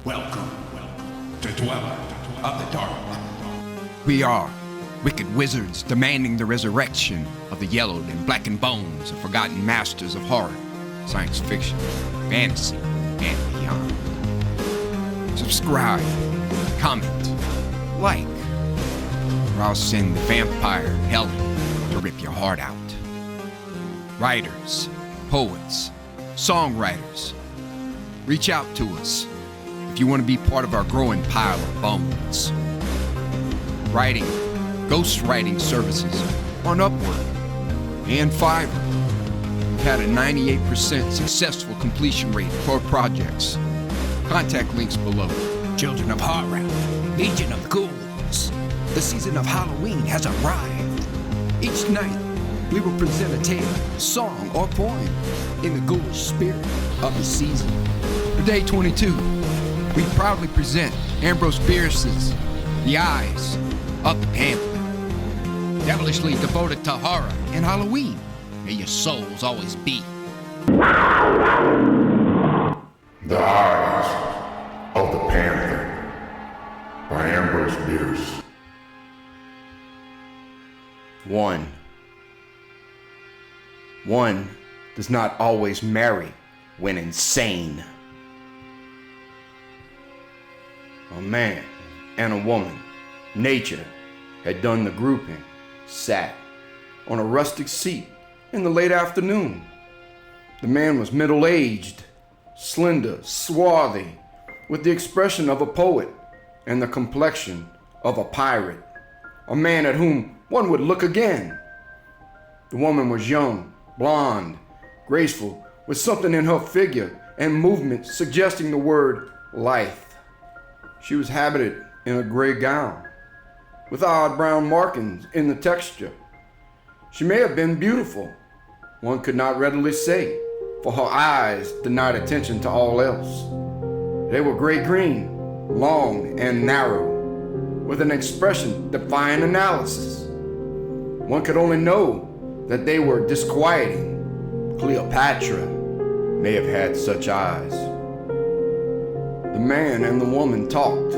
Welcome to Dweller of the Dark. We are wicked wizards demanding the resurrection of the yellowed and blackened bones of forgotten masters of horror, science fiction, fantasy, and beyond. Subscribe, comment, like, or I'll send the vampire Helen to rip your heart out. Writers, poets, songwriters, reach out to us if you want to be part of our growing pile of bones. Writing, ghostwriting services on Upwork and Fiverr. We've had a 98% successful completion rate for projects. Contact links below. Children of Horror, Legion of Ghouls. The season of Halloween has arrived. Each night, we will present a tale, song, or poem in the ghoulish spirit of the season. For day 22, we proudly present Ambrose Bierce's The Eyes of the Panther. Devilishly devoted to horror and Halloween, may your souls always be. The Eyes of the Panther by Ambrose Bierce. 1 does not always marry when insane. A man and a woman, nature, had done the grouping, sat on a rustic seat in the late afternoon. The man was middle-aged, slender, swarthy, with the expression of a poet and the complexion of a pirate, a man at whom one would look again. The woman was young, blonde, graceful, with something in her figure and movement suggesting the word life. She was habited in a gray gown, with odd brown markings in the texture. She may have been beautiful, one could not readily say, for her eyes denied attention to all else. They were gray-green, long and narrow, with an expression defying analysis. One could only know that they were disquieting. Cleopatra may have had such eyes. The man and the woman talked.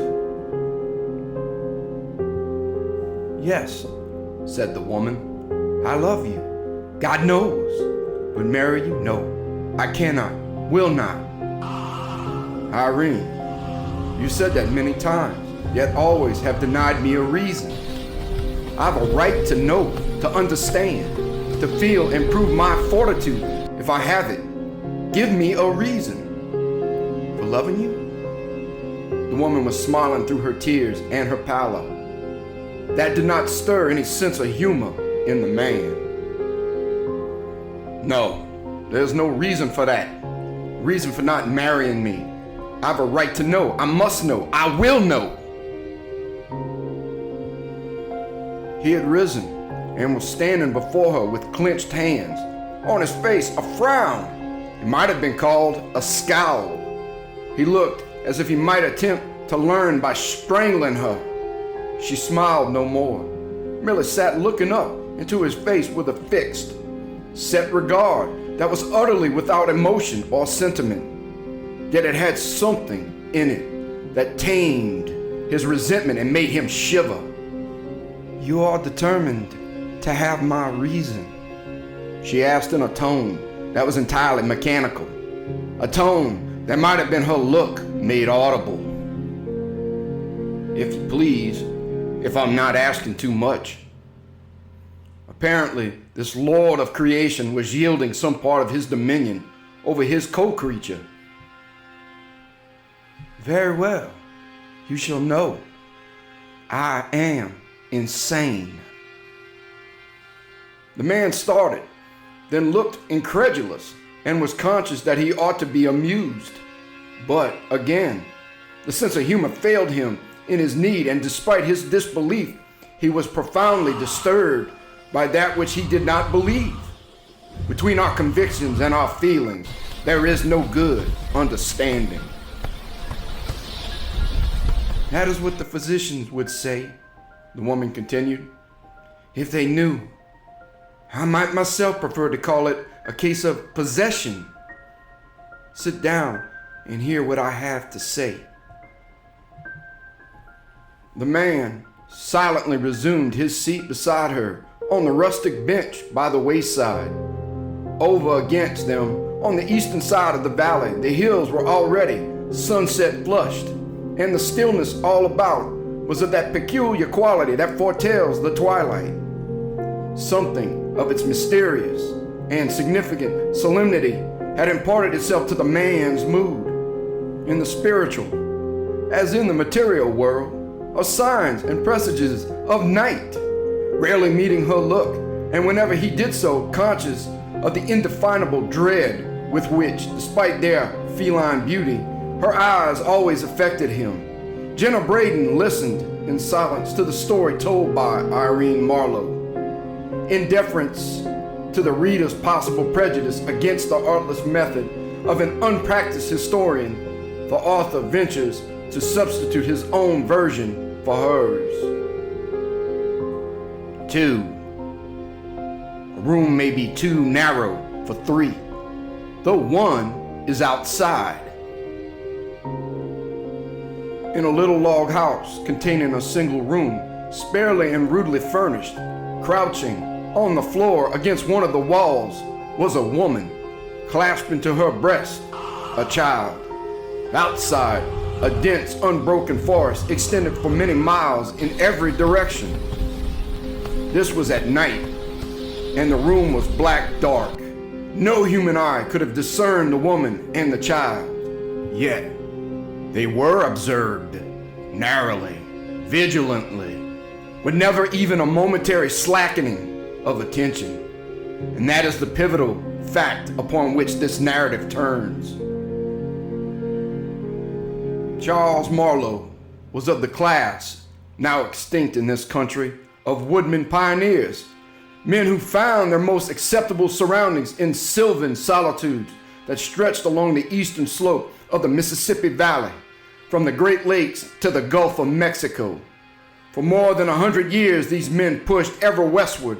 "Yes," said the woman, "I love you. God knows. But marry you? No. I cannot, will not." "Irene, you said that many times, yet always have denied me a reason. I have a right to know, to understand, to feel and prove my fortitude if I have it. Give me a reason." "For loving you?" The woman was smiling through her tears and her pallor. That did not stir any sense of humor in the man. "No, there's no reason for that. Reason for not marrying me. I have a right to know. I must know. I will know." He had risen and was standing before her with clenched hands. On his face, a frown. It might have been called a scowl. He looked as if he might attempt to learn by strangling her. She smiled no more, merely sat looking up into his face with a fixed, set regard that was utterly without emotion or sentiment. Yet it had something in it that tamed his resentment and made him shiver. "You are determined to have my reason?" she asked in a tone that was entirely mechanical, a tone that might have been her look made audible. "If you please, if I'm not asking too much." Apparently, this lord of creation was yielding some part of his dominion over his co-creature. "Very well, you shall know. I am insane." The man started, then looked incredulous and was conscious that he ought to be amused. But again, the sense of humor failed him in his need, and despite his disbelief, he was profoundly disturbed by that which he did not believe. Between our convictions and our feelings, there is no good understanding. "That is what the physicians would say," the woman continued, "if they knew. I might myself prefer to call it a case of possession. Sit down and hear what I have to say." The man silently resumed his seat beside her on the rustic bench by the wayside. Over against them, on the eastern side of the valley, the hills were already sunset flushed, and the stillness all about was of that peculiar quality that foretells the twilight. Something of its mysterious and significant solemnity had imparted itself to the man's mood. In the spiritual, as in the material world, are signs and presages of night, rarely meeting her look, and whenever he did so, conscious of the indefinable dread with which, despite their feline beauty, her eyes always affected him. Jenna Braden listened in silence to the story told by Irene Marlowe. In deference to the reader's possible prejudice against the artless method of an unpracticed historian, the author ventures to substitute his own version for hers. 2. A room may be too narrow for 3, though 1 is outside. In a little log house containing a single room, sparely and rudely furnished, crouching on the floor against one of the walls was a woman, clasping to her breast a child. Outside, a dense, unbroken forest extended for many miles in every direction. This was at night, and the room was black dark. No human eye could have discerned the woman and the child. Yet, they were observed, narrowly, vigilantly, with never even a momentary slackening of attention. And that is the pivotal fact upon which this narrative turns. Charles Marlowe was of the class, now extinct in this country, of woodmen pioneers, men who found their most acceptable surroundings in sylvan solitudes that stretched along the eastern slope of the Mississippi Valley, from the Great Lakes to the Gulf of Mexico. For more than 100 years, these men pushed ever westward,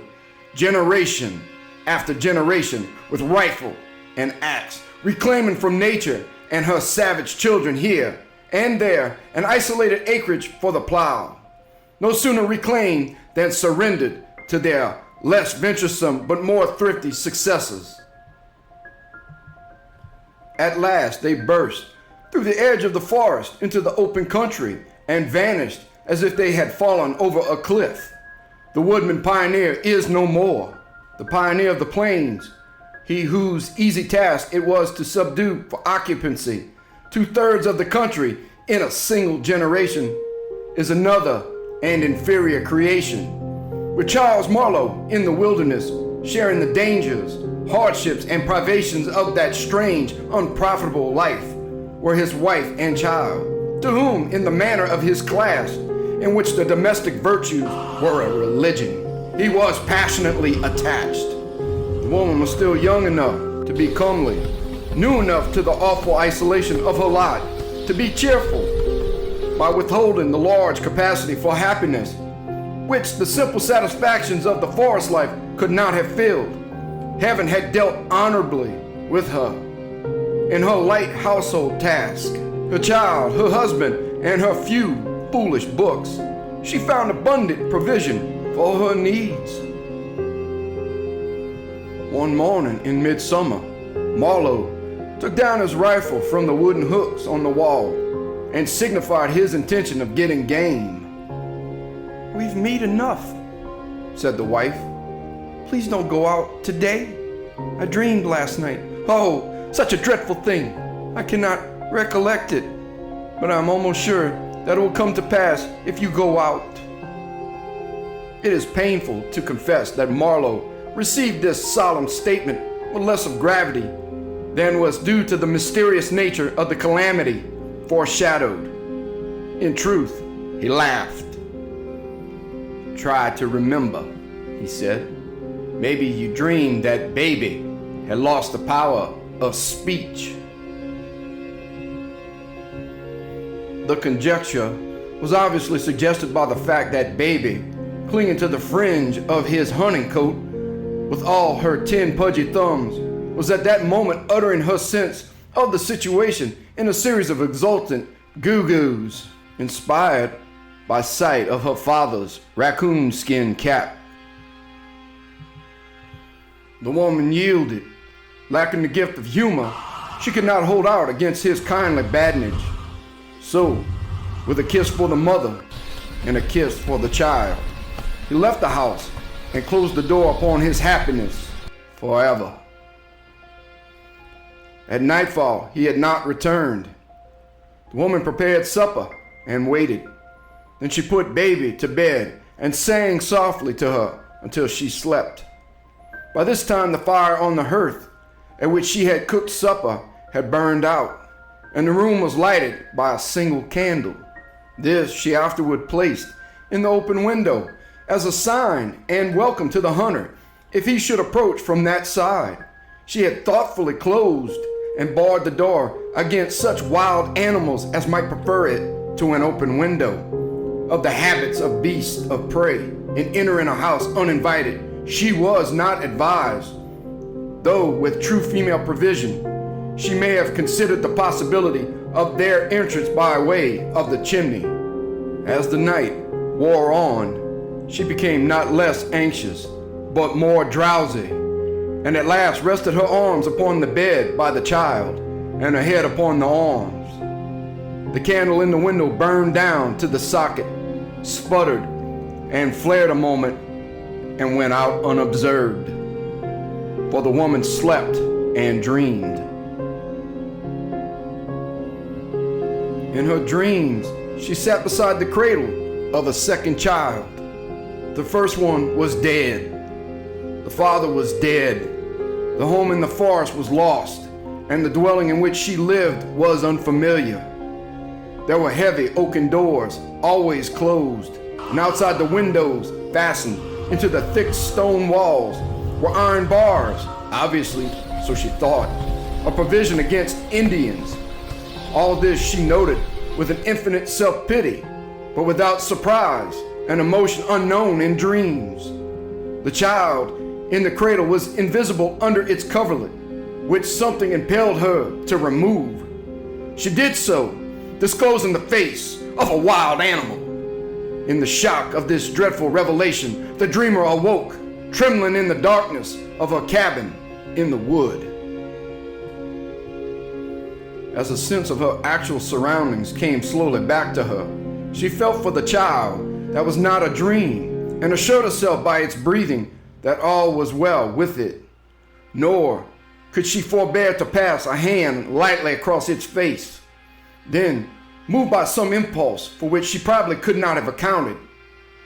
generation after generation, with rifle and axe, reclaiming from nature and her savage children here and there an isolated acreage for the plow. No sooner reclaimed than surrendered to their less venturesome but more thrifty successors. At last they burst through the edge of the forest into the open country and vanished as if they had fallen over a cliff. The woodman pioneer is no more, the pioneer of the plains, he whose easy task it was to subdue for occupancy 2/3 of the country in a single generation, is another and inferior creation. With Charles Marlowe in the wilderness, sharing the dangers, hardships, and privations of that strange, unprofitable life, were his wife and child, to whom, in the manner of his class, in which the domestic virtues were a religion, he was passionately attached. The woman was still young enough to be comely, new enough to the awful isolation of her lot, to be cheerful, by withholding the large capacity for happiness, which the simple satisfactions of the forest life could not have filled. Heaven had dealt honorably with her in her light household task, her child, her husband, and her few foolish books. She found abundant provision for her needs. One morning in midsummer, Marlowe took down his rifle from the wooden hooks on the wall and signified his intention of getting game. "We've meat enough," said the wife. "Please don't go out today. I dreamed last night. Oh, such a dreadful thing. I cannot recollect it, but I'm almost sure that it will come to pass if you go out." It is painful to confess that Marlowe received this solemn statement with less of gravity than was due to the mysterious nature of the calamity foreshadowed. In truth, he laughed. "Try to remember," he said. "Maybe you dreamed that baby had lost the power of speech." The conjecture was obviously suggested by the fact that baby, clinging to the fringe of his hunting coat with all her 10 pudgy thumbs, was at that moment uttering her sense of the situation in a series of exultant goo-goos, inspired by sight of her father's raccoon skin cap. The woman yielded. Lacking the gift of humor, she could not hold out against his kindly badinage. So, with a kiss for the mother and a kiss for the child, he left the house and closed the door upon his happiness forever. At nightfall, he had not returned. The woman prepared supper and waited. Then she put baby to bed and sang softly to her until she slept. By this time, the fire on the hearth at which she had cooked supper had burned out, and the room was lighted by a single candle. This she afterward placed in the open window as a sign and welcome to the hunter if he should approach from that side. She had thoughtfully closed and barred the door against such wild animals as might prefer it to an open window. Of the habits of beasts of prey in entering a house uninvited, she was not advised, though with true female provision, she may have considered the possibility of their entrance by way of the chimney. As the night wore on, she became not less anxious, but more drowsy, and at last rested her arms upon the bed by the child, and her head upon the arms. The candle in the window burned down to the socket, sputtered, and flared a moment, and went out unobserved. For the woman slept and dreamed. In her dreams, she sat beside the cradle of a second child. The first one was dead. The father was dead. The home in the forest was lost, and the dwelling in which she lived was unfamiliar. There were heavy oaken doors, always closed, and outside the windows, fastened into the thick stone walls, were iron bars, obviously, so she thought, a provision against Indians. All this she noted with an infinite self-pity, but without surprise, an emotion unknown in dreams. The child in the cradle was invisible under its coverlet, which something impelled her to remove. She did so, disclosing the face of a wild animal. In the shock of this dreadful revelation, the dreamer awoke, trembling in the darkness of her cabin in the wood. As a sense of her actual surroundings came slowly back to her, she felt for the child that was not a dream, and assured herself by its breathing that all was well with it. Nor could she forbear to pass a hand lightly across its face. Then, moved by some impulse for which she probably could not have accounted,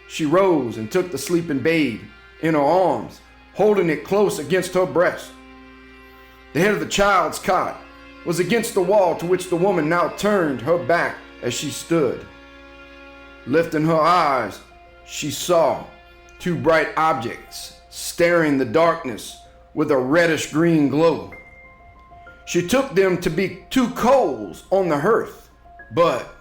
she rose and took the sleeping babe in her arms, holding it close against her breast. The head of the child's cot was against the wall to which the woman now turned her back as she stood. Lifting her eyes, she saw two bright objects staring the darkness with a reddish-green glow. She took them to be two coals on the hearth, but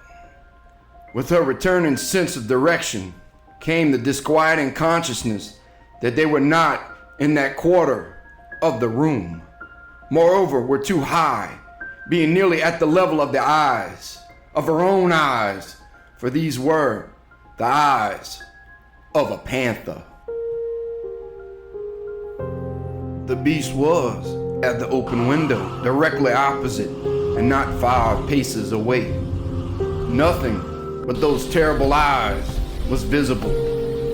with her returning sense of direction came the disquieting consciousness that they were not in that quarter of the room. Moreover, were too high, being nearly at the level of the eyes, of her own eyes, for these were the eyes of a panther. The beast was at the open window, directly opposite and not 5 paces away. Nothing but those terrible eyes was visible,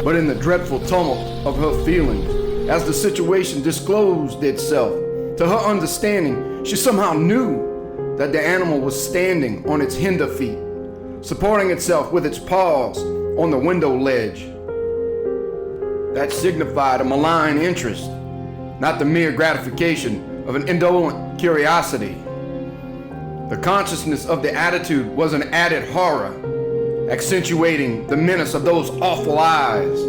but in the dreadful tumult of her feelings, as the situation disclosed itself to her understanding, she somehow knew that the animal was standing on its hinder feet, supporting itself with its paws on the window ledge. That signified a malign interest, not the mere gratification of an indolent curiosity. The consciousness of the attitude was an added horror, accentuating the menace of those awful eyes,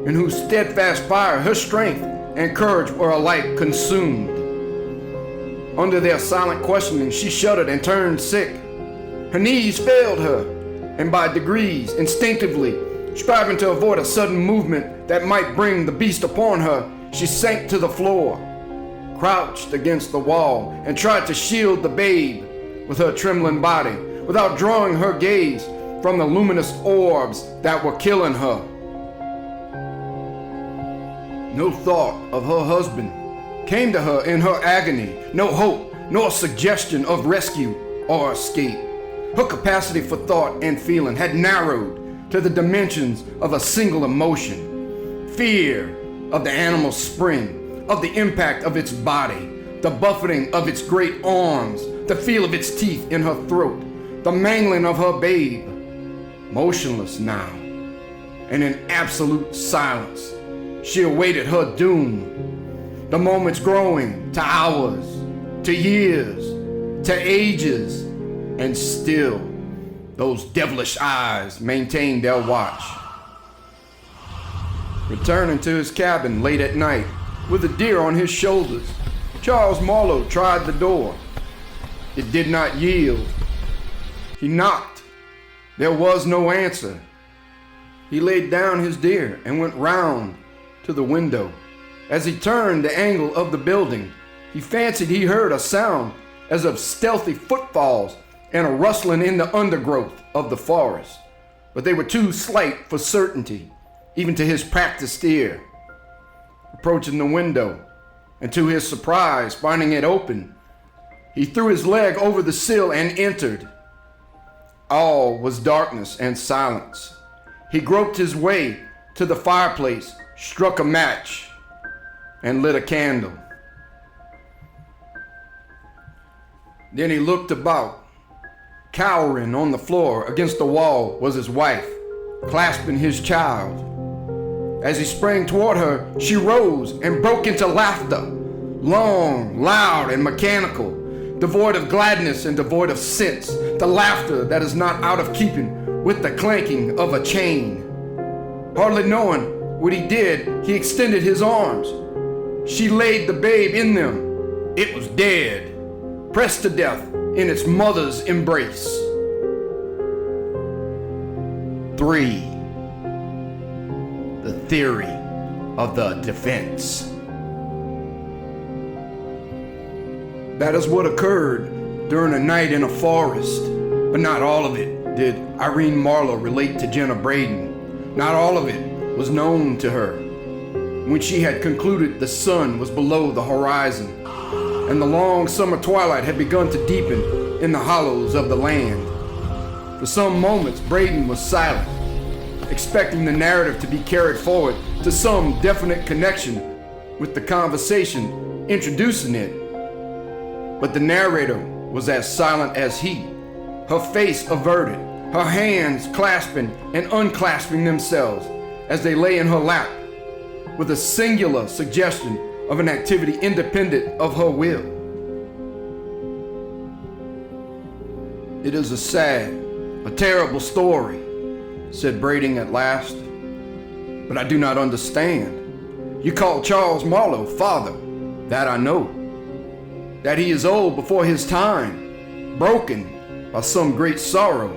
in whose steadfast fire her strength and courage were alike consumed. Under their silent questioning, she shuddered and turned sick. Her knees failed her, and by degrees, instinctively, striving to avoid a sudden movement that might bring the beast upon her, she sank to the floor, crouched against the wall, and tried to shield the babe with her trembling body, without drawing her gaze from the luminous orbs that were killing her. No thought of her husband came to her in her agony, no hope, nor suggestion of rescue or escape. Her capacity for thought and feeling had narrowed to the dimensions of a single emotion: fear of the animal's spring, of the impact of its body, the buffeting of its great arms, the feel of its teeth in her throat, the mangling of her babe. Motionless now, and in absolute silence, she awaited her doom. The moments growing to hours, to years, to ages, and still those devilish eyes maintained their watch. Returning to his cabin late at night with a deer on his shoulders, Charles Marlowe tried the door. It did not yield. He knocked. There was no answer. He laid down his deer and went round to the window. As he turned the angle of the building, he fancied he heard a sound as of stealthy footfalls and a rustling in the undergrowth of the forest, but they were too slight for certainty, even to his practiced ear. Approaching the window, and to his surprise, finding it open, he threw his leg over the sill and entered. All was darkness and silence. He groped his way to the fireplace, struck a match, and lit a candle. Then he looked about. Cowering on the floor against the wall was his wife, clasping his child. As he sprang toward her, she rose and broke into laughter, long, loud, and mechanical, devoid of gladness and devoid of sense, the laughter that is not out of keeping with the clanking of a chain. Hardly knowing what he did, he extended his arms. She laid the babe in them. It was dead, pressed to death in its mother's embrace. 3. The theory of the defense. That is what occurred during a night in a forest, but not all of it did Irene Marlowe relate to Jenna Braden. Not all of it was known to her. When she had concluded the sun was below the horizon, and the long summer twilight had begun to deepen in the hollows of the land. For some moments, Braden was silent, expecting the narrative to be carried forward to some definite connection with the conversation introducing it. But the narrator was as silent as he, her face averted, her hands clasping and unclasping themselves as they lay in her lap, with a singular suggestion of an activity independent of her will. It is a sad, a terrible story, said Braden at last, but I do not understand. You call Charles Marlowe father, that I know. That he is old before his time, broken by some great sorrow,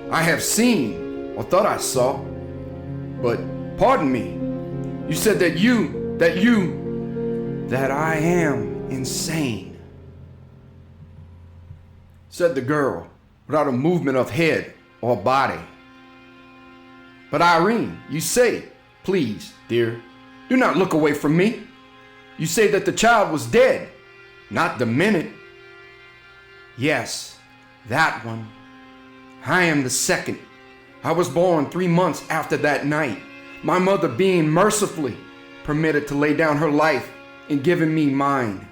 I have seen, or thought I saw. But, pardon me, you said that I am insane, said the girl without a movement of head or body. But Irene, you say, please, dear, do not look away from me. You say that the child was dead, not demented. Yes, that one. I am the second. I was born 3 months after that night, my mother being mercifully permitted to lay down her life in giving me mine.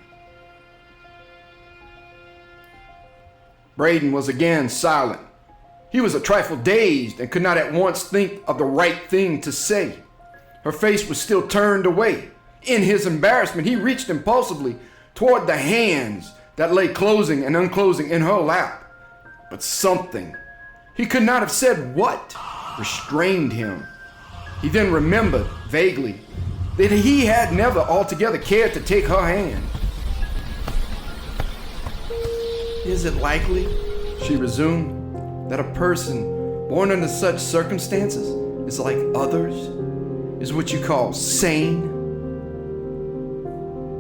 Braden was again silent. He was a trifle dazed and could not at once think of the right thing to say. Her face was still turned away. In his embarrassment, he reached impulsively toward the hands that lay closing and unclosing in her lap. But something, he could not have said what, restrained him. He then remembered, vaguely, that he had never altogether cared to take her hand. Is it likely, she resumed, that a person born under such circumstances is like others, is what you call sane?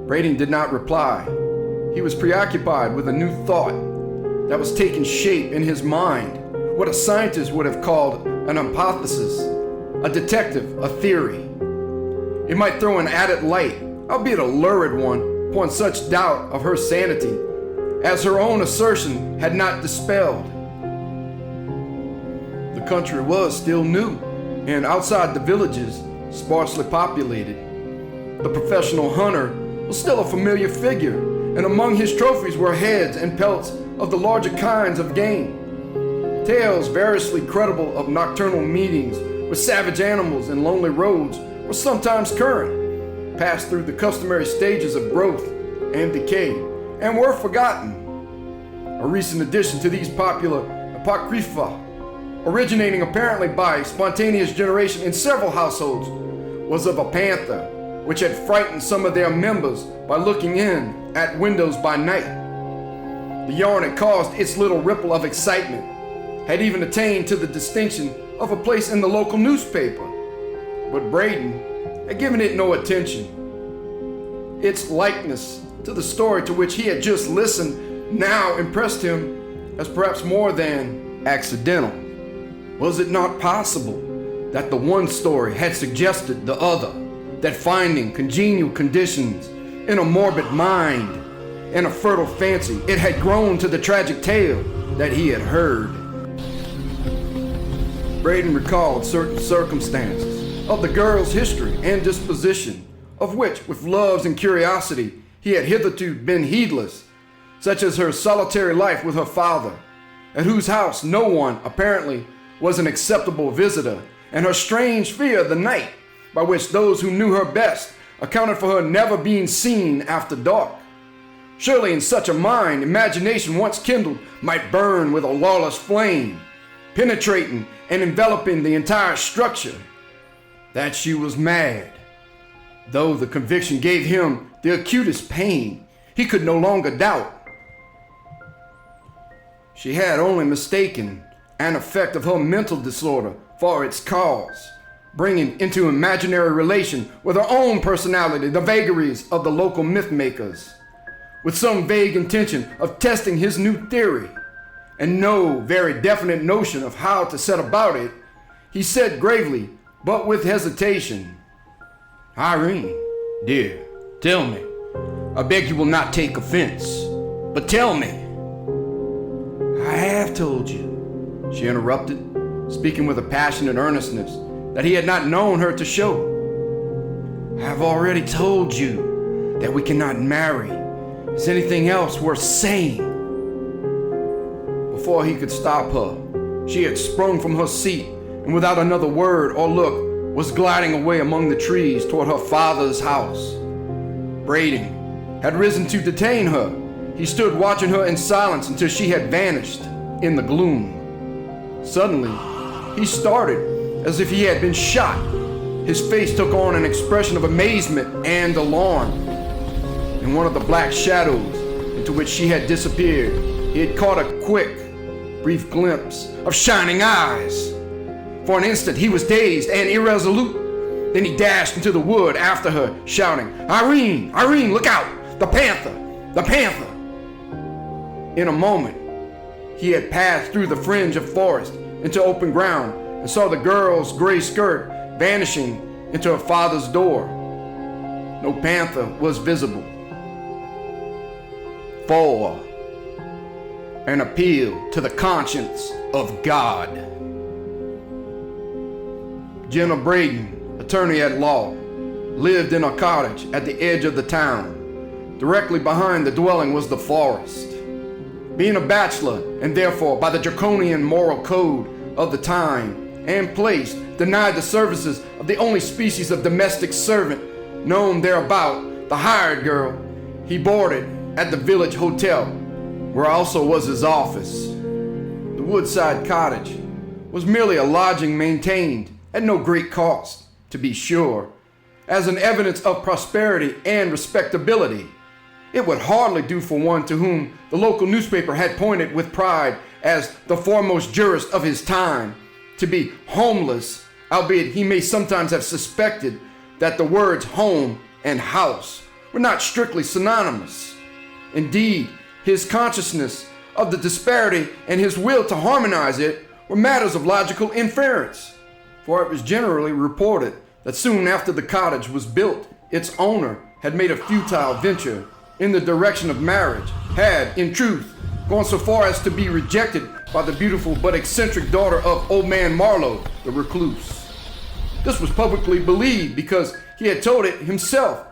Braden did not reply. He was preoccupied with a new thought that was taking shape in his mind, what a scientist would have called an hypothesis, a detective, a theory. It might throw an added light, albeit a lurid one, upon such doubt of her sanity as her own assertion had not dispelled. The country was still new, and outside the villages, sparsely populated. The professional hunter was still a familiar figure, and among his trophies were heads and pelts of the larger kinds of game. Tales variously credible of nocturnal meetings with savage animals and lonely roads were sometimes current, passed through the customary stages of growth and decay, and were forgotten. A recent addition to these popular apocrypha, originating apparently by spontaneous generation in several households, was of a panther, which had frightened some of their members by looking in at windows by night. The yarn had caused its little ripple of excitement, had even attained to the distinction of a place in the local newspaper, but Braden had given it no attention. Its likeness to the story to which he had just listened now impressed him as perhaps more than accidental. Was it not possible that the one story had suggested the other, that finding congenial conditions in a morbid mind and a fertile fancy, it had grown to the tragic tale that he had heard? Braden recalled certain circumstances of the girl's history and disposition, of which, with loves and curiosity, he had hitherto been heedless, such as her solitary life with her father, at whose house no one, apparently, was an acceptable visitor, and her strange fear of the night, by which those who knew her best accounted for her never being seen after dark. Surely in such a mind, imagination once kindled might burn with a lawless flame, penetrating and enveloping the entire structure. That she was mad, though the conviction gave him the acutest pain, he could no longer doubt. She had only mistaken an effect of her mental disorder for its cause, bringing into imaginary relation with her own personality the vagaries of the local myth makers, with some vague intention of testing his new theory, and no very definite notion of how to set about it, he said gravely, but with hesitation, "Irene, dear, tell me. I beg you will not take offense, but tell me." "I have told you," she interrupted, speaking with a passionate earnestness that he had not known her to show. "I have already told you that we cannot marry. Is anything else worth saying?" Before he could stop her, she had sprung from her seat and without another word or look was gliding away among the trees toward her father's house. Braden had risen to detain her. He stood watching her in silence until she had vanished in the gloom. Suddenly, he started as if he had been shot. His face took on an expression of amazement and alarm. In one of the black shadows into which she had disappeared, he had caught a quick, brief glimpse of shining eyes. For an instant, he was dazed and irresolute. Then he dashed into the wood after her, shouting, "Irene! Irene, look out! The Panther! The Panther!" In a moment, he had passed through the fringe of forest into open ground and saw the girl's gray skirt vanishing into her father's door. No panther was visible. 4. An appeal to the conscience of God. Jenna Braden, attorney at law, lived in a cottage at the edge of the town. Directly behind the dwelling was the forest. Being a bachelor, and therefore by the draconian moral code of the time and place, denied the services of the only species of domestic servant known thereabout, the hired girl, he boarded at the village hotel, where also was his office. The woodside cottage was merely a lodging maintained at no great cost, to be sure, as an evidence of prosperity and respectability. It would hardly do for one to whom the local newspaper had pointed with pride as the foremost jurist of his time to be homeless, albeit he may sometimes have suspected that the words home and house were not strictly synonymous. Indeed, his consciousness of the disparity and his will to harmonize it were matters of logical inference, for it was generally reported that soon after the cottage was built, its owner had made a futile venture in the direction of marriage, had, in truth, gone so far as to be rejected by the beautiful but eccentric daughter of Old Man Marlowe, the recluse. This was publicly believed because he had told it himself,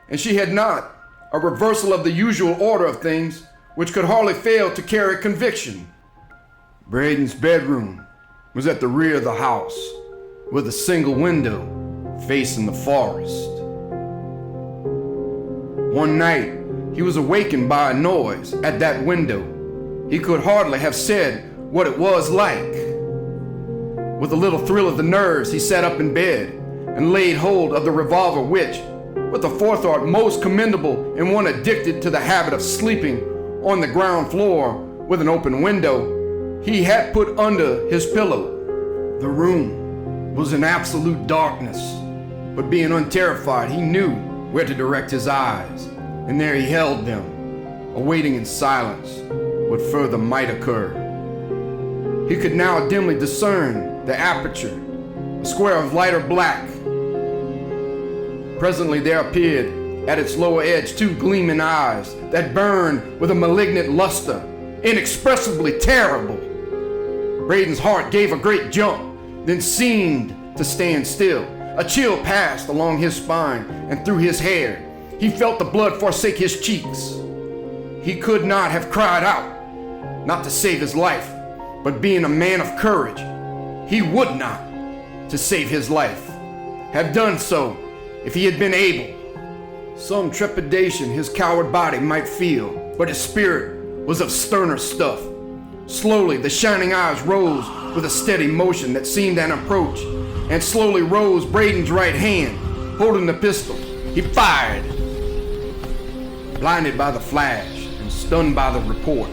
and she had not, a reversal of the usual order of things, which could hardly fail to carry conviction. Braden's bedroom was at the rear of the house, with a single window facing the forest. One night, he was awakened by a noise at that window. He could hardly have said what it was like. With a little thrill of the nerves, he sat up in bed and laid hold of the revolver which, with a forethought most commendable in one addicted to the habit of sleeping on the ground floor with an open window, he had put under his pillow. The room was in absolute darkness, but being unterrified, he knew where to direct his eyes, and there he held them, awaiting in silence what further might occur. He could now dimly discern the aperture, a square of lighter black. Presently there appeared at its lower edge two gleaming eyes that burned with a malignant luster, inexpressibly terrible. Braden's heart gave a great jump, then seemed to stand still. A chill passed along his spine and through his hair. He felt the blood forsake his cheeks. He could not have cried out, not to save his life, but being a man of courage, he would not, to save his life, have done so if he had been able. Some trepidation his coward body might feel, but his spirit was of sterner stuff. Slowly, the shining eyes rose with a steady motion that seemed an approach, and slowly rose Braden's right hand, holding the pistol. He fired. Blinded by the flash and stunned by the report,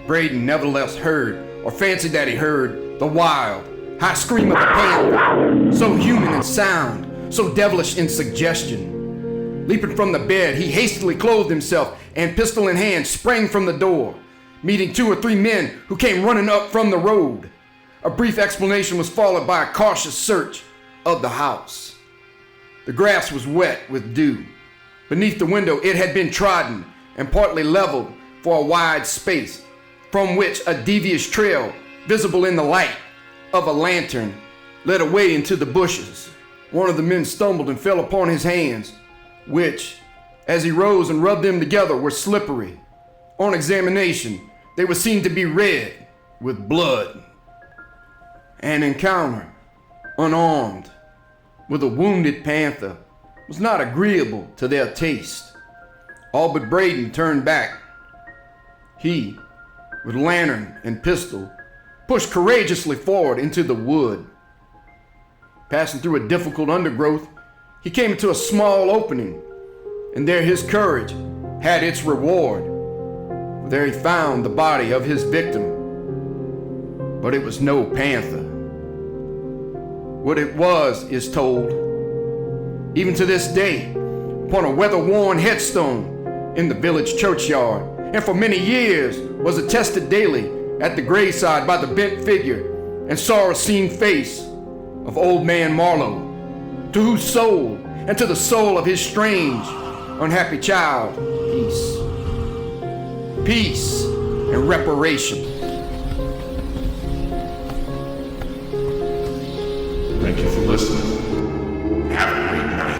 Braden nevertheless heard, or fancied that he heard, the wild, high scream of the panther, so human in sound, so devilish in suggestion. Leaping from the bed, he hastily clothed himself and, pistol in hand, sprang from the door, meeting 2 or 3 men who came running up from the road. A brief explanation was followed by a cautious search of the house. The grass was wet with dew. Beneath the window it had been trodden and partly leveled for a wide space, from which a devious trail, visible in the light of a lantern, led away into the bushes. One of the men stumbled and fell upon his hands, which, as he rose and rubbed them together, were slippery. On examination, they were seen to be red with blood. An encounter, unarmed, with a wounded panther was not agreeable to their taste. All but Braden turned back. He, with lantern and pistol, pushed courageously forward into the wood. Passing through a difficult undergrowth, he came into a small opening, and there his courage had its reward. For there he found the body of his victim, but it was no panther. What it was is told, even to this day, upon a weather-worn headstone in the village churchyard, and for many years was attested daily at the graveside by the bent figure and sorrow-seamed face of Old Man Marlowe, to whose soul and to the soul of his strange, unhappy child, peace. Peace and reparation. Thank you for listening. Have a great night.